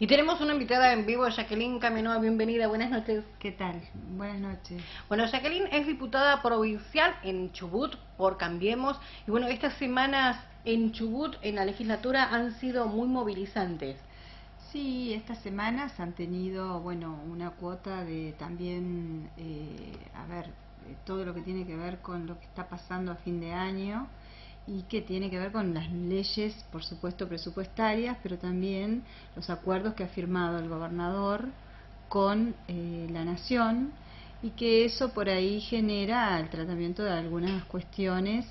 Y tenemos una invitada en vivo, Jacqueline Camenoa. Bienvenida, buenas noches. ¿Qué tal? Buenas noches. Bueno, Jacqueline es diputada provincial en Chubut por Cambiemos. Y bueno, estas semanas en Chubut, en la legislatura, han sido muy movilizantes. Sí, estas semanas han tenido, bueno, una cuota de también, todo lo que tiene que ver con lo que está pasando a fin de año y que tiene que ver con las leyes, por supuesto, presupuestarias, pero también los acuerdos que ha firmado el gobernador con la Nación, y que eso por ahí genera el tratamiento de algunas cuestiones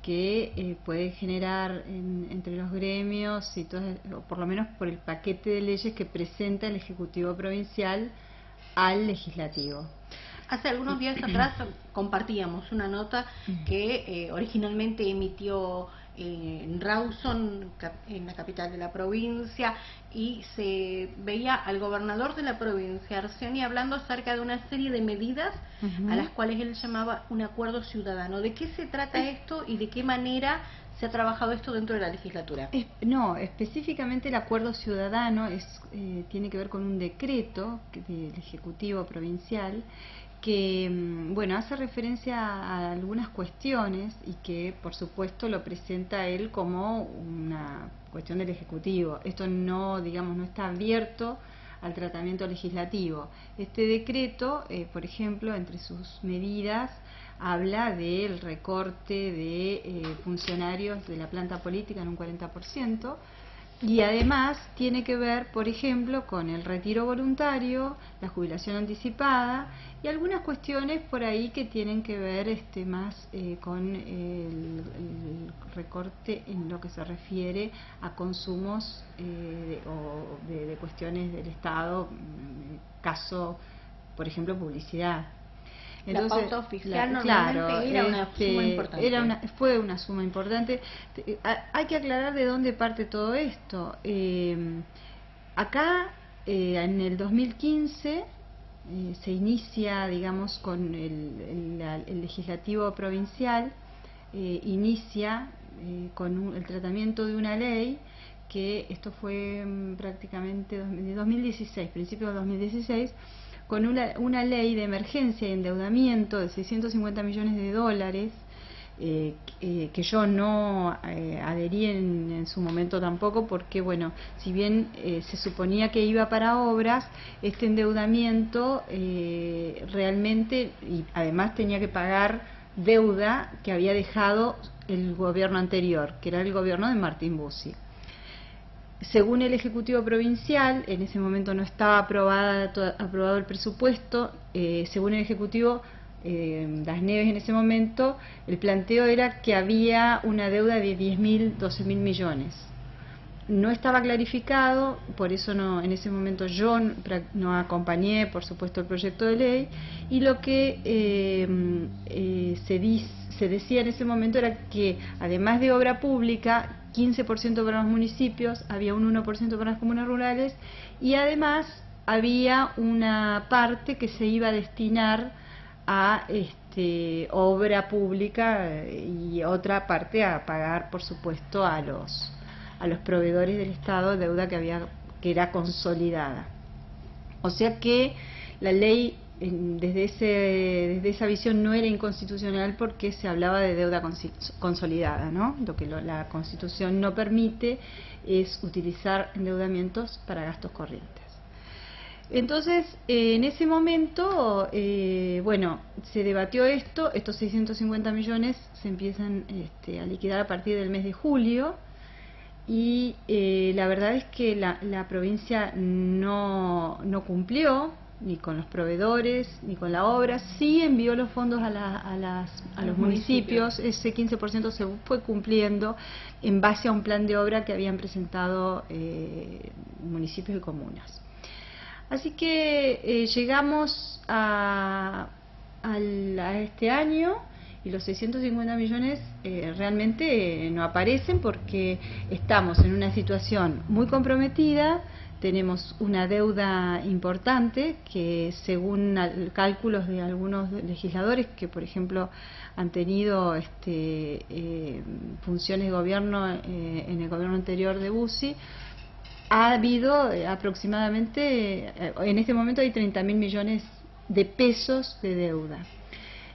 que puede generar entre los gremios y todo, o por lo menos por el paquete de leyes que presenta el Ejecutivo Provincial al Legislativo. Hace algunos días atrás compartíamos una nota que originalmente emitió Rawson, en la capital de la provincia, y se veía al gobernador de la provincia, Arcioni, hablando acerca de una serie de medidas a las cuales él llamaba un acuerdo ciudadano. ¿De qué se trata esto y de qué manera se ha trabajado esto dentro de la legislatura? No, específicamente el acuerdo ciudadano tiene que ver con un decreto del Ejecutivo Provincial que, bueno, hace referencia a algunas cuestiones y que, por supuesto, lo presenta él como una cuestión del Ejecutivo. Esto no, digamos, no está abierto al tratamiento legislativo. Este decreto, por ejemplo, entre sus medidas, habla del recorte de funcionarios de la planta política en un 40%, y además tiene que ver, por ejemplo, con el retiro voluntario, la jubilación anticipada y algunas cuestiones por ahí que tienen que ver más con el recorte en lo que se refiere a consumos de cuestiones del Estado, caso, por ejemplo, publicidad. Entonces, la pauta oficial normalmente era una suma importante. Fue una suma importante. Hay que aclarar de dónde parte todo esto. Acá, en el 2015, se inicia, digamos, con el legislativo provincial, inicia con el tratamiento de una ley, que esto fue prácticamente de 2016, principio de 2016, con una ley de emergencia y endeudamiento de 650 millones de dólares, que yo no adherí en su momento tampoco, porque, bueno, si bien se suponía que iba para obras, este endeudamiento realmente, y además tenía que pagar deuda que había dejado el gobierno anterior, que era el gobierno de Martín Bussi. Según el Ejecutivo Provincial, en ese momento no estaba aprobado el presupuesto, según el Ejecutivo Das Neves en ese momento, el planteo era que había una deuda de 10.000, 12.000 millones. No estaba clarificado, por eso en ese momento yo no acompañé, por supuesto, el proyecto de ley, y lo que se decía en ese momento era que, además de obra pública, 15% para los municipios, había un 1% para las comunas rurales, y además había una parte que se iba a destinar a obra pública y otra parte a pagar, por supuesto, a los proveedores del Estado, deuda que era consolidada. O sea que la ley, desde esa visión, no era inconstitucional, porque se hablaba de deuda consolidada, ¿no? Lo que la Constitución no permite es utilizar endeudamientos para gastos corrientes. Entonces, en ese momento, bueno, se debatió estos 650 millones se empiezan a liquidar a partir del mes de julio, y la verdad es que la provincia no cumplió ni con los proveedores ni con la obra. Sí envió los fondos a los municipios. Ese 15% se fue cumpliendo en base a un plan de obra que habían presentado municipios y comunas. Así que llegamos a este año, y los 650 millones realmente no aparecen, porque estamos en una situación muy comprometida. Tenemos una deuda importante que, según cálculos de algunos legisladores que, por ejemplo, han tenido funciones de gobierno en el gobierno anterior de Bussi, ha habido aproximadamente, en este momento hay 30.000 millones de pesos de deuda.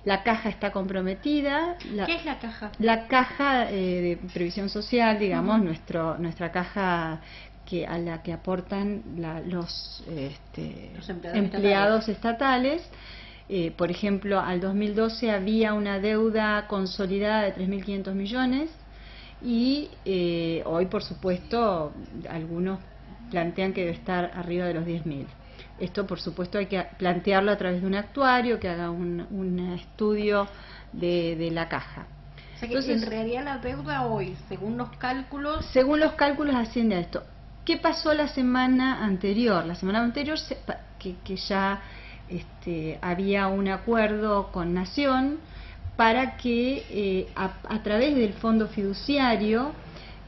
La caja está comprometida. ¿Qué es la caja? La caja de previsión social, digamos, nuestra caja a la que aportan los empleados estatales. Por ejemplo, al 2012 había una deuda consolidada de 3.500 millones y hoy, por supuesto, algunos plantean que debe estar arriba de los 10.000. Esto, por supuesto, hay que plantearlo a través de un actuario que haga un estudio de la caja. O sea que entonces, en realidad la deuda hoy, según los cálculos... Según los cálculos asciende a esto. ¿Qué pasó la semana anterior? La semana anterior que ya había un acuerdo con Nación para que a través del fondo fiduciario,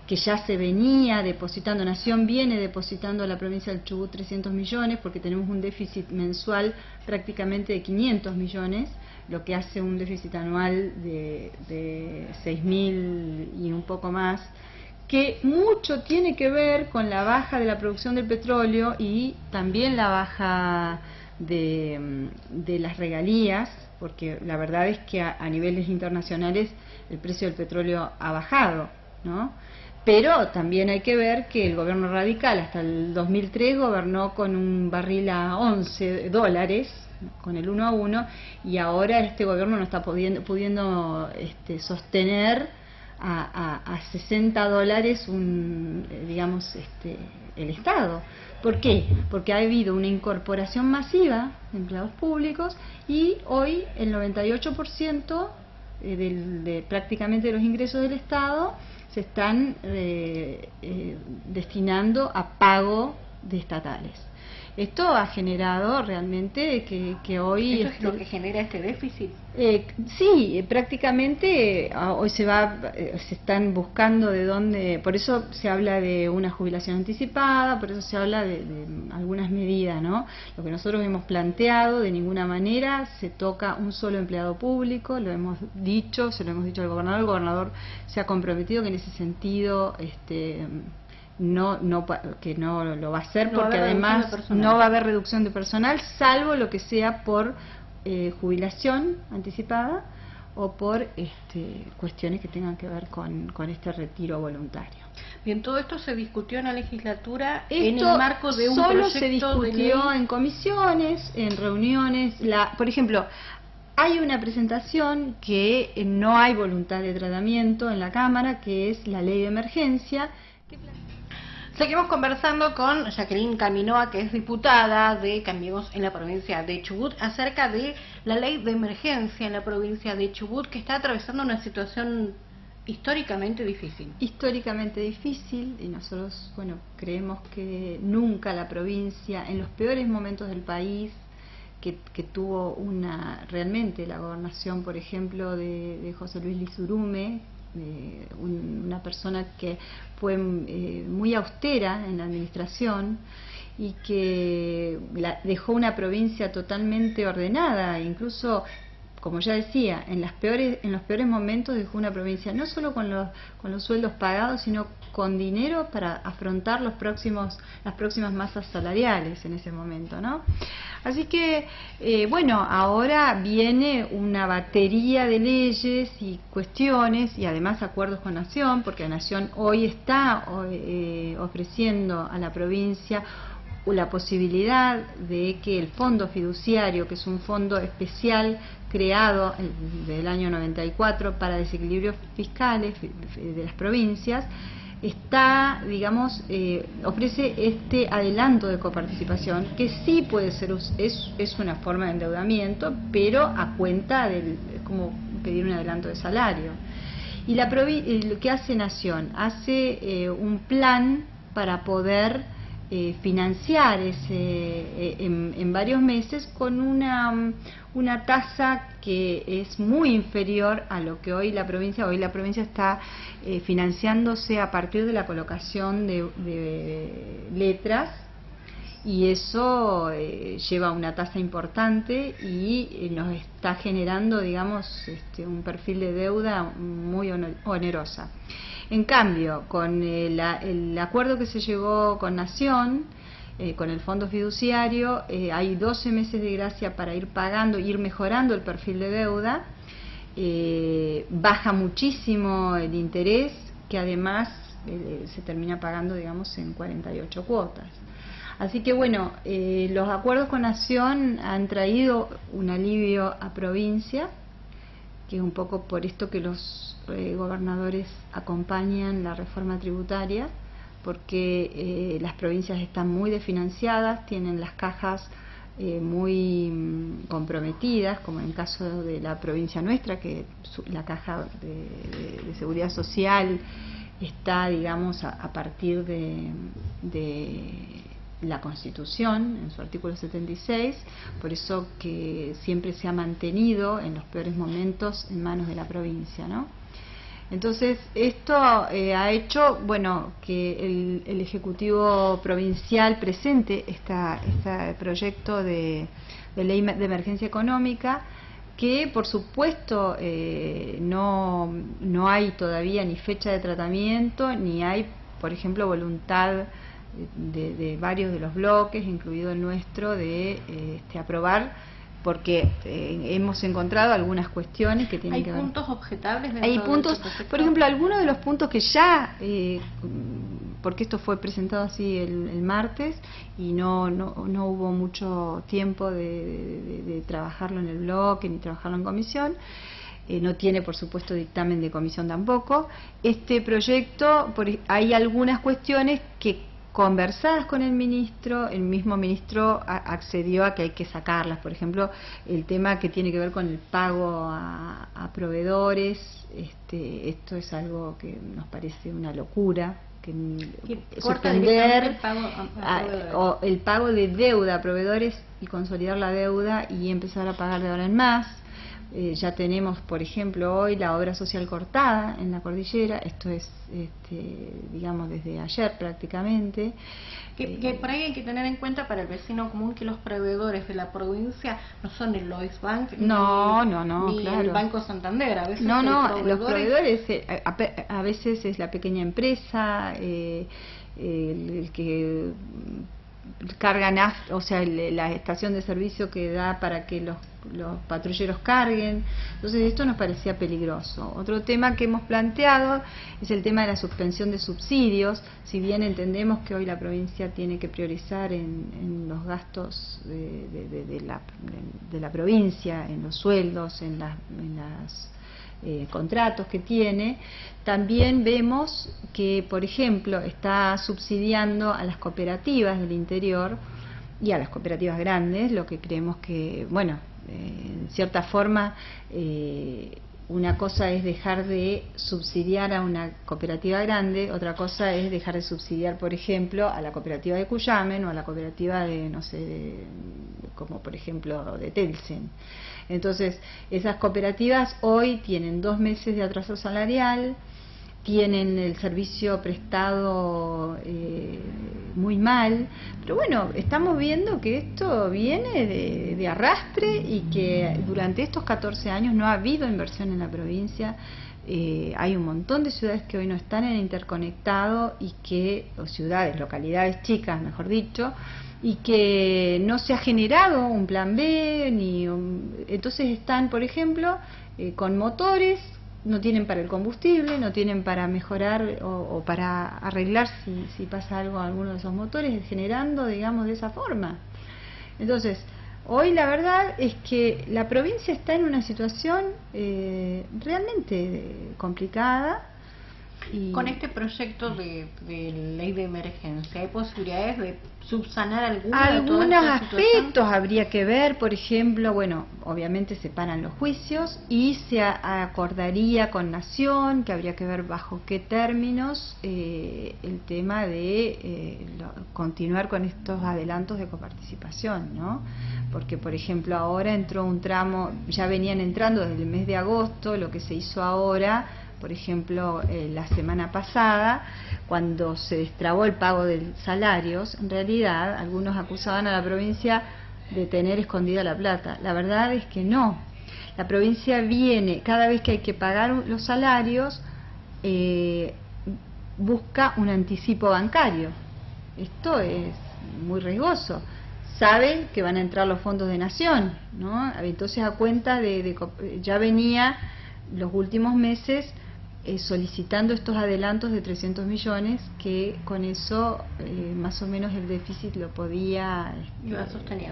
que ya se venía depositando, Nación viene depositando a la provincia del Chubut 300 millones, porque tenemos un déficit mensual prácticamente de 500 millones, lo que hace un déficit anual de 6.000 y un poco más, que mucho tiene que ver con la baja de la producción del petróleo y también la baja de las regalías, porque la verdad es que a niveles internacionales el precio del petróleo ha bajado, ¿no? Pero también hay que ver que el gobierno radical hasta el 2003 gobernó con un barril a $11, con el 1 a 1, y ahora este gobierno no está pudiendo sostener a $60 digamos, el Estado. ¿Por qué? Porque ha habido una incorporación masiva de empleados públicos y hoy el 98% prácticamente de los ingresos del Estado se están destinando a pago de estatales. Esto ha generado realmente que hoy... ¿Esto es lo que genera este déficit? Sí, prácticamente hoy se están buscando de dónde... Por eso se habla de una jubilación anticipada, por eso se habla de algunas medidas, ¿no? Lo que nosotros hemos planteado, de ninguna manera se toca un solo empleado público, lo hemos dicho, se lo hemos dicho al gobernador. El gobernador se ha comprometido que en ese sentido... que no lo va a hacer, porque además no va a haber reducción de personal, salvo lo que sea por jubilación anticipada o por cuestiones que tengan que ver con este retiro voluntario. Bien, todo esto se discutió en la legislatura en el marco de un solo proyecto se discutió en comisiones, en reuniones. Por ejemplo, hay una presentación que no hay voluntad de tratamiento en la Cámara, que es la ley de emergencia. Seguimos conversando con Jacqueline Caminoa, que es diputada de Cambiemos en la provincia de Chubut, acerca de la ley de emergencia en la provincia de Chubut, que está atravesando una situación históricamente difícil. Históricamente difícil, y nosotros, creemos que nunca la provincia, en los peores momentos del país, que tuvo realmente la gobernación, por ejemplo, de José Luis Lizurume, una persona que fue muy austera en la administración y que dejó una provincia totalmente ordenada, incluso, como ya decía, en los peores momentos dejó una provincia no solo con los sueldos pagados, sino con dinero para afrontar las próximas masas salariales en ese momento, ¿no? Así que, ahora viene una batería de leyes y cuestiones, y además acuerdos con Nación, porque Nación hoy está ofreciendo a la provincia la posibilidad de que el fondo fiduciario, que es un fondo especial creado del año 94 para desequilibrios fiscales de las provincias, ofrece este adelanto de coparticipación, que sí puede ser, es una forma de endeudamiento, pero a cuenta de como pedir un adelanto de salario. Y lo que hace Nación, hace un plan para poder financiar en varios meses con una tasa que es muy inferior a lo que hoy la provincia está financiándose a partir de la colocación de letras, y eso lleva una tasa importante y nos está generando, un perfil de deuda muy onerosa. En cambio, con el acuerdo que se llegó con Nación, con el fondo fiduciario, hay 12 meses de gracia para ir pagando, ir mejorando el perfil de deuda, baja muchísimo el interés, que además se termina pagando, digamos, en 48 cuotas. Así que bueno, los acuerdos con Nación han traído un alivio a provincia, que es un poco por esto que los gobernadores acompañan la reforma tributaria, porque las provincias están muy desfinanciadas, tienen las cajas muy comprometidas, como en el caso de la provincia nuestra, que la caja de seguridad social está, digamos, a partir de la Constitución, en su artículo 76, por eso que siempre se ha mantenido en los peores momentos en manos de la provincia, ¿no? Entonces, esto ha hecho, bueno, que el Ejecutivo Provincial presente este proyecto de ley de emergencia económica, que por supuesto no hay todavía ni fecha de tratamiento, ni hay, por ejemplo, voluntad de varios de los bloques, incluido el nuestro, de aprobar, porque hemos encontrado algunas cuestiones que tienen que ver. ¿Hay puntos objetables? Hay puntos, por ejemplo, algunos de los puntos que ya, porque esto fue presentado así el martes y no hubo mucho tiempo de trabajarlo en el bloque ni trabajarlo en comisión. No tiene, por supuesto, dictamen de comisión tampoco. Este proyecto, hay algunas cuestiones que, conversadas con el mismo ministro accedió a que hay que sacarlas. Por ejemplo, el tema que tiene que ver con el pago a proveedores, esto es algo que nos parece una locura, que suspender el pago de deuda a proveedores y consolidar la deuda y empezar a pagar de ahora en más. Ya tenemos, por ejemplo, hoy la obra social cortada en la cordillera, esto es, digamos, desde ayer prácticamente. Que por ahí hay que tener en cuenta para el vecino común que los proveedores de la provincia no son el Lois Bank ni claro, el Banco Santander. A veces los proveedores a veces es la pequeña empresa, el que cargan, o sea, la estación de servicio que da para que los patrulleros carguen. Entonces esto nos parecía peligroso. Otro tema que hemos planteado es el tema de la suspensión de subsidios. Si bien entendemos que hoy la provincia tiene que priorizar en los gastos de la provincia, en los sueldos, en las contratos que tiene, también vemos que, por ejemplo, está subsidiando a las cooperativas del interior y a las cooperativas grandes, lo que creemos que, bueno, en cierta forma, una cosa es dejar de subsidiar a una cooperativa grande, otra cosa es dejar de subsidiar, por ejemplo, a la cooperativa de Cuyamen o a la cooperativa de, no sé, como por ejemplo de Telsen. Entonces, esas cooperativas hoy tienen 2 meses de atraso salarial, tienen el servicio prestado muy mal, pero bueno, estamos viendo que esto viene de arrastre y que durante estos 14 años no ha habido inversión en la provincia. Hay un montón de ciudades que hoy no están en interconectado y o ciudades, localidades chicas, mejor dicho, y que no se ha generado un plan B, entonces están, por ejemplo, con motores, no tienen para el combustible, no tienen para mejorar o para arreglar si pasa algo a alguno de esos motores, generando, digamos, de esa forma. Entonces, hoy la verdad es que la provincia está en una situación realmente complicada. Y con este proyecto de ley de emergencia, ¿hay posibilidades de subsanar algunos aspectos? Habría que ver, por ejemplo, bueno, obviamente se paran los juicios y se acordaría con Nación, que habría que ver bajo qué términos el tema de continuar con estos adelantos de coparticipación, ¿no? Porque, por ejemplo, ahora entró un tramo, ya venían entrando desde el mes de agosto, lo que se hizo ahora, por ejemplo, la semana pasada, cuando se destrabó el pago de salarios, en realidad algunos acusaban a la provincia de tener escondida la plata. La verdad es que no. La provincia viene, cada vez que hay que pagar los salarios, busca un anticipo bancario. Esto es muy riesgoso. Saben que van a entrar los fondos de Nación, ¿no? Entonces, a cuenta ya venía los últimos meses solicitando estos adelantos de 300 millones, que con eso más o menos el déficit lo podía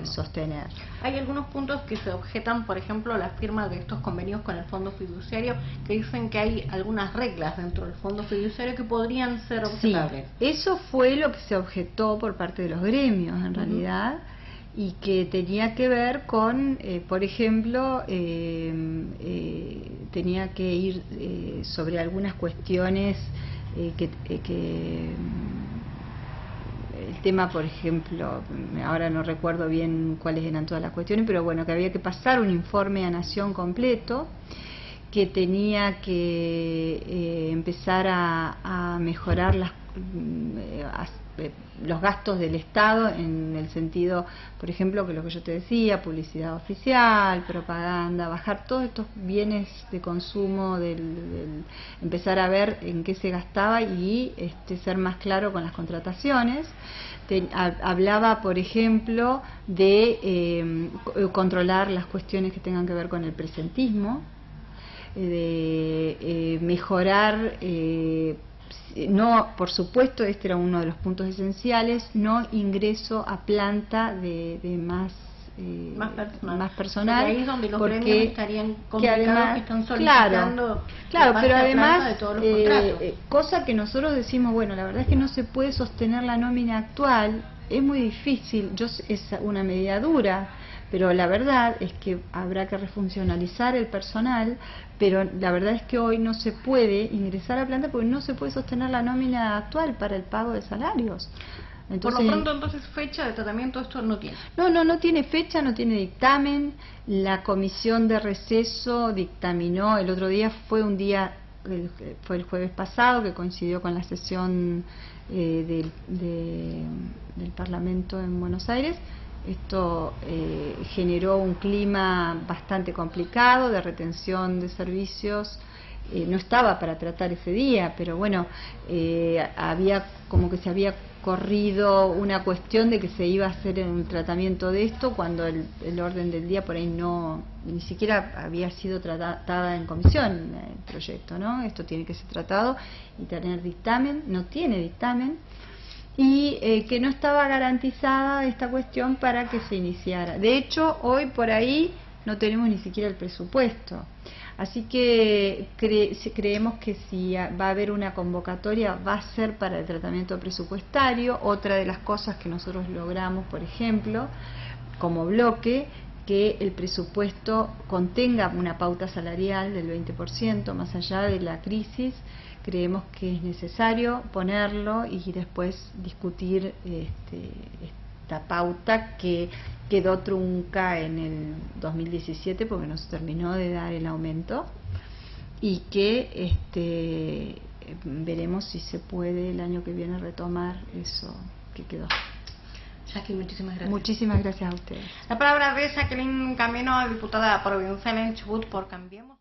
sostener. Hay algunos puntos que se objetan, por ejemplo, la firma de estos convenios con el fondo fiduciario, que dicen que hay algunas reglas dentro del fondo fiduciario que podrían ser objetables. Sí, eso fue lo que se objetó por parte de los gremios, en realidad, y que tenía que ver con, por ejemplo, tenía que ir sobre algunas cuestiones el tema, por ejemplo, ahora no recuerdo bien cuáles eran todas las cuestiones, pero bueno, que había que pasar un informe a Nación completo, que tenía que empezar a mejorar los gastos del Estado, en el sentido, por ejemplo, que lo que yo te decía, publicidad oficial, propaganda, bajar todos estos bienes de consumo, empezar a ver en qué se gastaba y ser más claro con las contrataciones. Hablaba, por ejemplo, de controlar las cuestiones que tengan que ver con el presentismo, de mejorar, no, por supuesto, este era uno de los puntos esenciales, no ingreso a planta de más personal, porque ahí es donde los porque gremios estarían complicados, además, que están solicitando claro, pero además de todos los contratos. Cosa que nosotros decimos, bueno, la verdad es que no se puede sostener la nómina actual, es muy difícil, es una medida dura, pero la verdad es que habrá que refuncionalizar el personal, pero la verdad es que hoy no se puede ingresar a planta porque no se puede sostener la nómina actual para el pago de salarios. Entonces, por lo pronto, entonces, fecha de tratamiento esto no tiene. No tiene fecha, no tiene dictamen. La comisión de receso dictaminó, el otro día fue fue el jueves pasado, que coincidió con la sesión del Parlamento en Buenos Aires. Esto generó un clima bastante complicado de retención de servicios. No estaba para tratar ese día, pero bueno, había como que se había corrido una cuestión de que se iba a hacer un tratamiento de esto, cuando el orden del día por ahí ni siquiera había sido tratada en comisión el proyecto, ¿no? Esto tiene que ser tratado y tener dictamen, no tiene dictamen, y que no estaba garantizada esta cuestión para que se iniciara. De hecho, hoy por ahí no tenemos ni siquiera el presupuesto. Así que creemos que si va a haber una convocatoria, va a ser para el tratamiento presupuestario. Otra de las cosas que nosotros logramos, por ejemplo, como bloque, que el presupuesto contenga una pauta salarial del 20%, más allá de la crisis. Creemos que es necesario ponerlo y después discutir esta pauta que quedó trunca en el 2017 porque no se terminó de dar el aumento, y que veremos si se puede el año que viene retomar eso que quedó. Jackie, muchísimas gracias. Muchísimas gracias a ustedes. La palabra de Jacqueline Camino, diputada provincial en Chubut por Cambiemos.